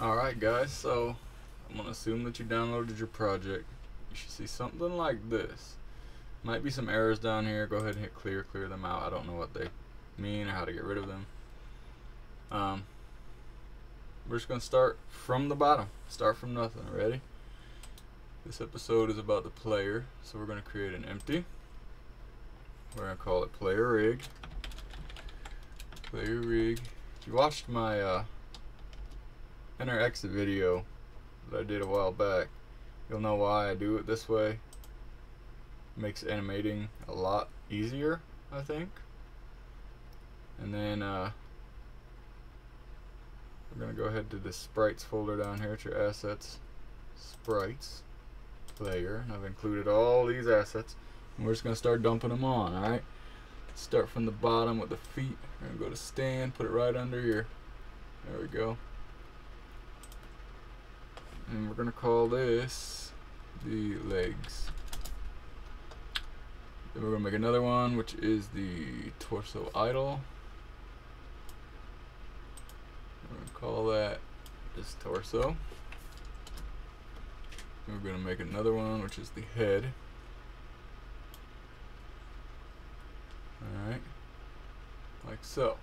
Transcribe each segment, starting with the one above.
Alright guys, so I'm going to assume that you downloaded your project. You should see something like this. Might be some errors down here. Go ahead and hit clear them out. I don't know what they mean or how to get rid of them. We're just going to start from the bottom. Start from nothing. Ready? This episode is about the player, so we're going to create an empty. We're going to call it player rig. Player rig. If you watched my enter exit video that I did a while back, you'll know why I do it this way. It makes animating a lot easier, I think. And then we're gonna go ahead to the sprites folder down here at your assets, sprites, player, and I've included all these assets, and we're just gonna start dumping them on. All right, start from the bottom with the feet. We're gonna go to stand, put it right under your, there we go. And we're gonna call this the legs. Then we're gonna make another one, which is the torso idle. We're gonna call that this torso. And we're gonna make another one, which is the head. Alright, like so.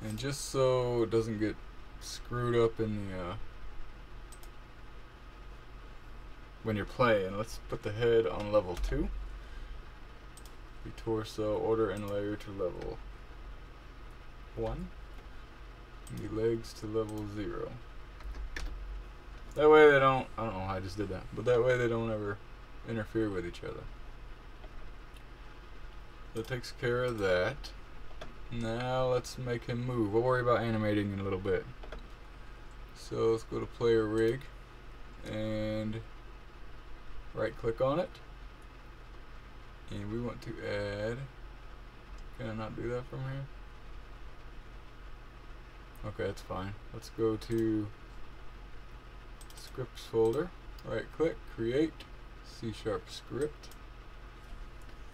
And just so it doesn't get screwed up in the when you're playing, let's put the head on level 2. The torso, order and layer to level 1. And the legs to level 0. That way they don't, I don't know how I just did that, but that way they don't ever interfere with each other. That takes care of that. Now let's make him move. We'll worry about animating in a little bit. So let's go to player rig and right click on it, and we want to add, can I not do that from here? Okay, that's fine. Let's go to scripts folder, right click, create, C# script.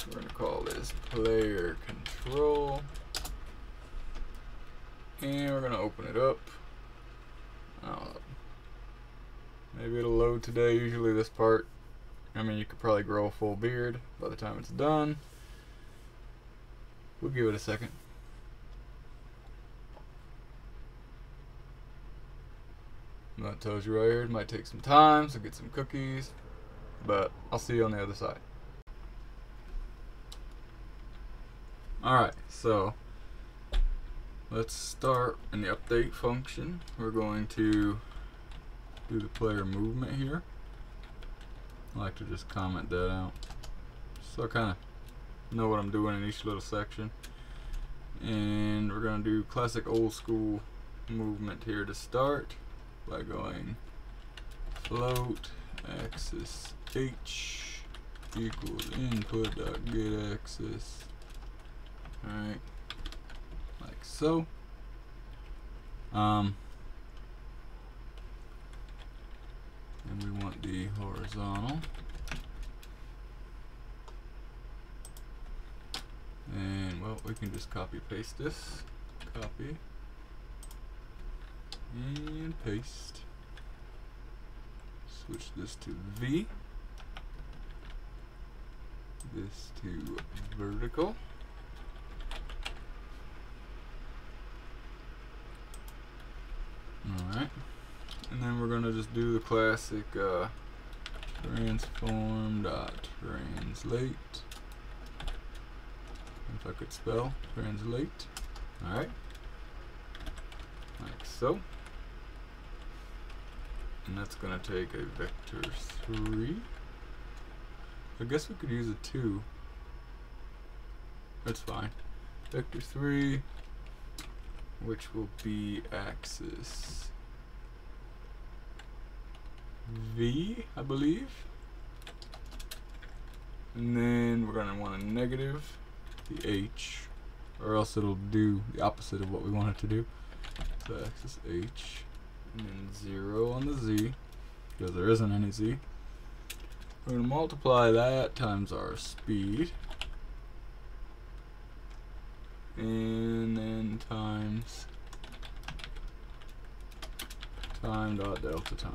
We're going to call this player control, and we're going to open it up. Maybe it'll load today. Usually this part, I mean, you could probably grow a full beard by the time it's done. We'll give it a second. That tells you right here it might take some time, so get some cookies, but I'll see you on the other side. Alright, so let's start in the update function. We're going to do the player movement here. I like to just comment that out so I kind of know what I'm doing in each little section. And we're going to do classic old school movement here to start by going float axis h equals input dot get axis. Alright, like so. And we want the horizontal, and well, we can just copy paste this, copy and paste, switch this to V, this to vertical, alright. And then we're gonna just do the classic transform dot translate. If I could spell translate. Alright. Like so. And that's gonna take a vector 3. I guess we could use a 2. That's fine. Vector 3, which will be axis V, I believe. And then we're going to want a negative, the H, or else it'll do the opposite of what we want it to do. So axis H, and then 0 on the Z, because there isn't any Z. We're going to multiply that times our speed, and then times time dot delta time.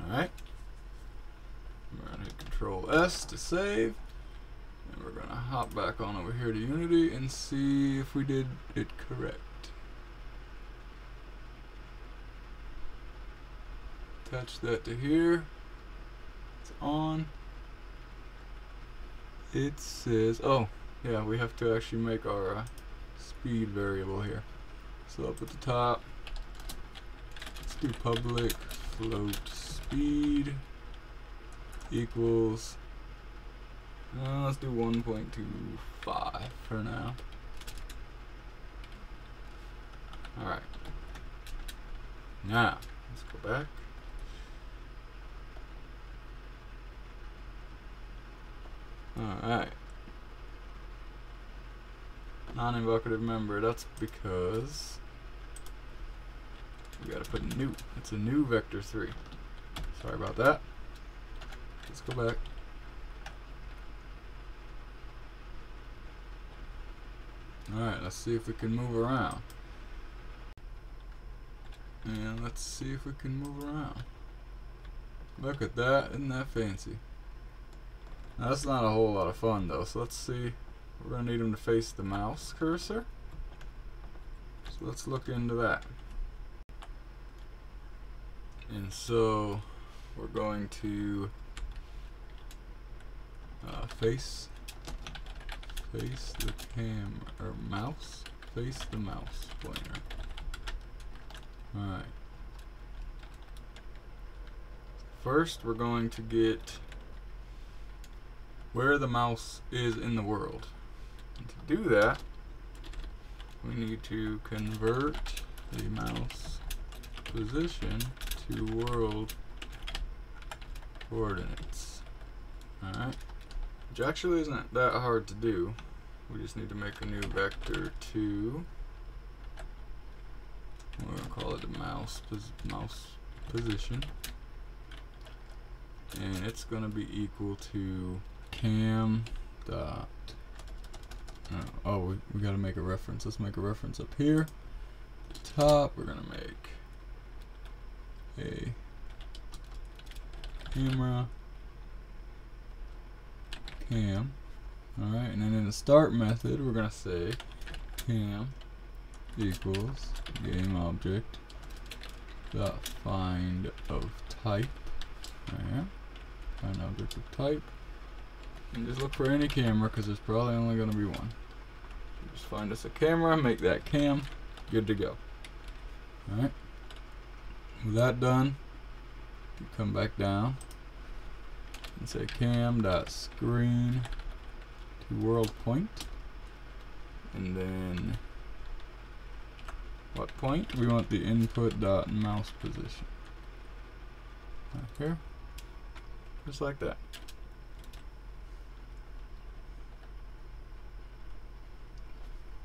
Alright. We're going to hit Control S to save. And we're going to hop back on over here to Unity and see if we did it correct. Attach that to here. It's on. It says, oh, yeah, we have to actually make our speed variable here. So up at the top, let's do public float speed equals, let's do 1.25 for now. Alright. Now, let's go back. Alright. Non-invocative member, that's because we gotta put new. It's a new vector 3. Sorry about that. Let's go back. Alright, let's see if we can move around. And let's see if we can move around. Look at that, isn't that fancy? Now, that's not a whole lot of fun though, so let's see. We're going to need him to face the mouse cursor. So let's look into that. And so we're going to face the cam or mouse, face the mouse pointer. Alright. First we're going to get where the mouse is in the world. And to do that, we need to convert the mouse position to world coordinates. Alright. Which actually isn't that hard to do. We just need to make a new vector 2. We're going to call it the mouse position. And it's going to be equal to cam dot, we got to make a reference. Let's make a reference up here. At the top, we're going to make a camera cam. Alright, and then in the start method, we're going to say cam equals game object dot find of type. Alright, find object of type. And just look for any camera because there's probably only going to be one. So just find us a camera, make that cam, good to go. Alright. With that done, you come back down and say cam.screen to world point. And then what point? We want the input dot mouse position. Right here. Just like that.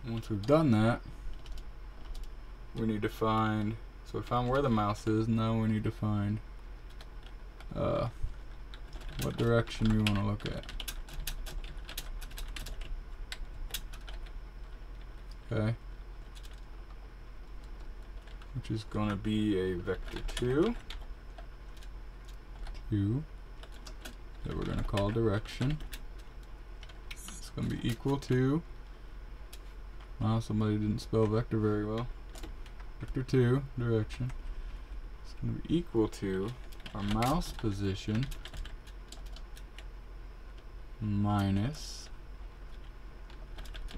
Once we've done that, we need to find, so we found where the mouse is, now we need to find what direction we want to look at. Okay. Which is going to be a vector 2 that we're going to call direction. It's going to be equal to, wow, somebody didn't spell vector very well. Vector 2, direction. It's going to be equal to our mouse position minus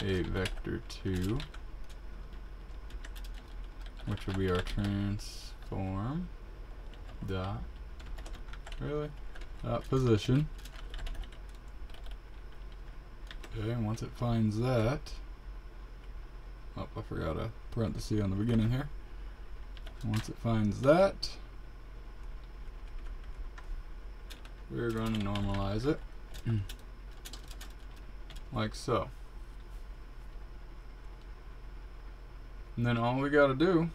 a vector 2, which will be our transform dot, dot position. Okay, and once it finds that, oh, I forgot a parenthesis on the beginning here. Once it finds that, we're going to normalize it like so. And then all we got to do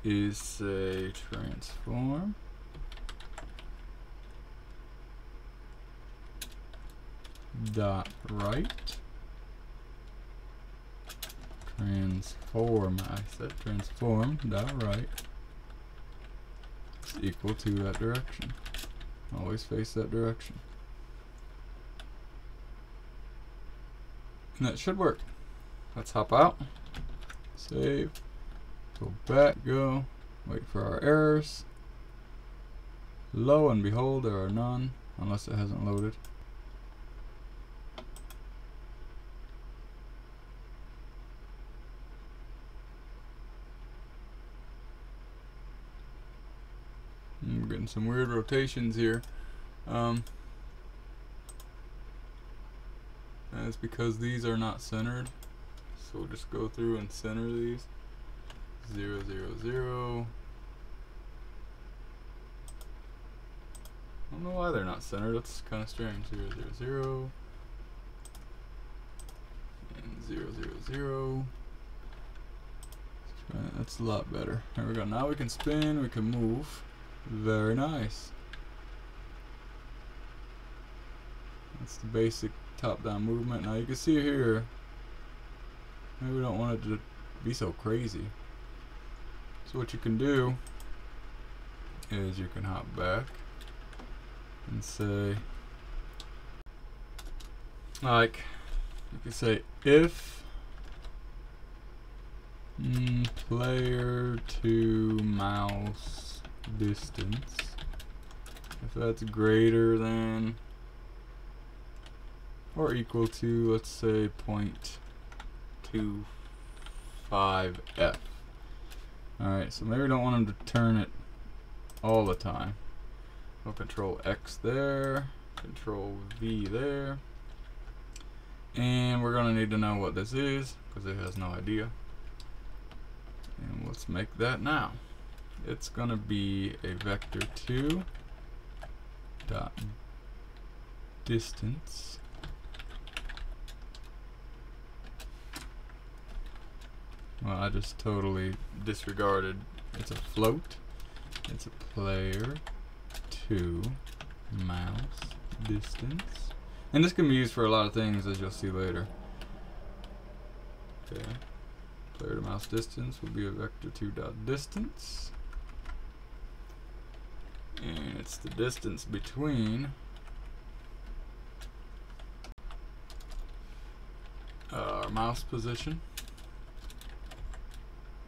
is say transform dot right transform, I said transform dot right is equal to that direction. Always face that direction. And that should work. Let's hop out, save, go back, go, wait for our errors. Lo and behold, there are none, unless it hasn't loaded. And we're getting some weird rotations here. That's because these are not centered. So we'll just go through and center these. 0, 0, 0. I don't know why they're not centered. That's kind of strange. 0, 0, 0. And 0, 0, 0. That's a lot better. There we go. Now we can spin, we can move. Very nice. That's the basic top-down movement. Now you can see here, maybe we don't want it to be so crazy. So what you can do is you can hop back and say, like, you can say if player to mouse distance, if that's greater than or equal to, let's say, 0.25f. Alright, so maybe we don't want them to turn it all the time. We'll control X there, control V there. And we're going to need to know what this is, because it has no idea. And let's make that now. It's going to be a vector2 dot distance. Well, I just totally disregarded. It's a float. It's a player to mouse distance. And this can be used for a lot of things, as you'll see later. Okay. Player to mouse distance will be a vector2 dot distance. And it's the distance between our mouse position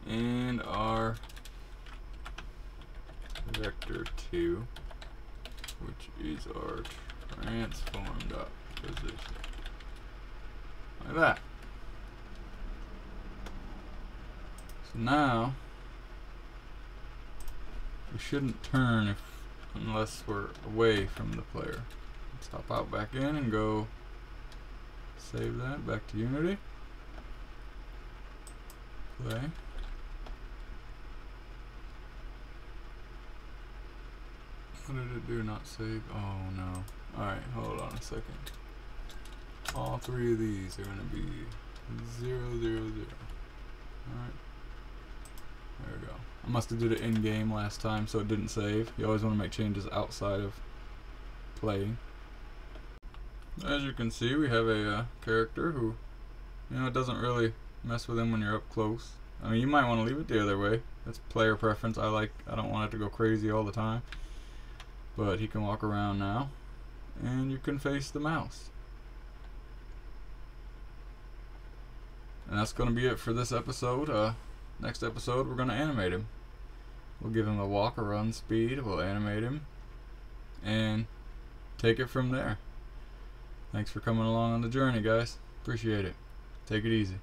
and our vector2, which is our transform dot position. Like that. So now we shouldn't turn unless we're away from the player. Let's hop out back in and go save that back to Unity. Play. What did it do? Not save? Oh no. Alright, hold on a second. All three of these are going to be 0, 0, 0. Alright. There we go. I must have did it in game last time, so it didn't save. You always want to make changes outside of playing. As you can see, we have a character who, you know, it doesn't really mess with him when you're up close. I mean, you might want to leave it the other way. That's player preference. I don't want it to go crazy all the time. But he can walk around now, and you can face the mouse. And that's going to be it for this episode. Next episode, we're going to animate him. We'll give him a walk or run speed, we'll animate him, and take it from there. Thanks for coming along on the journey, guys. Appreciate it. Take it easy.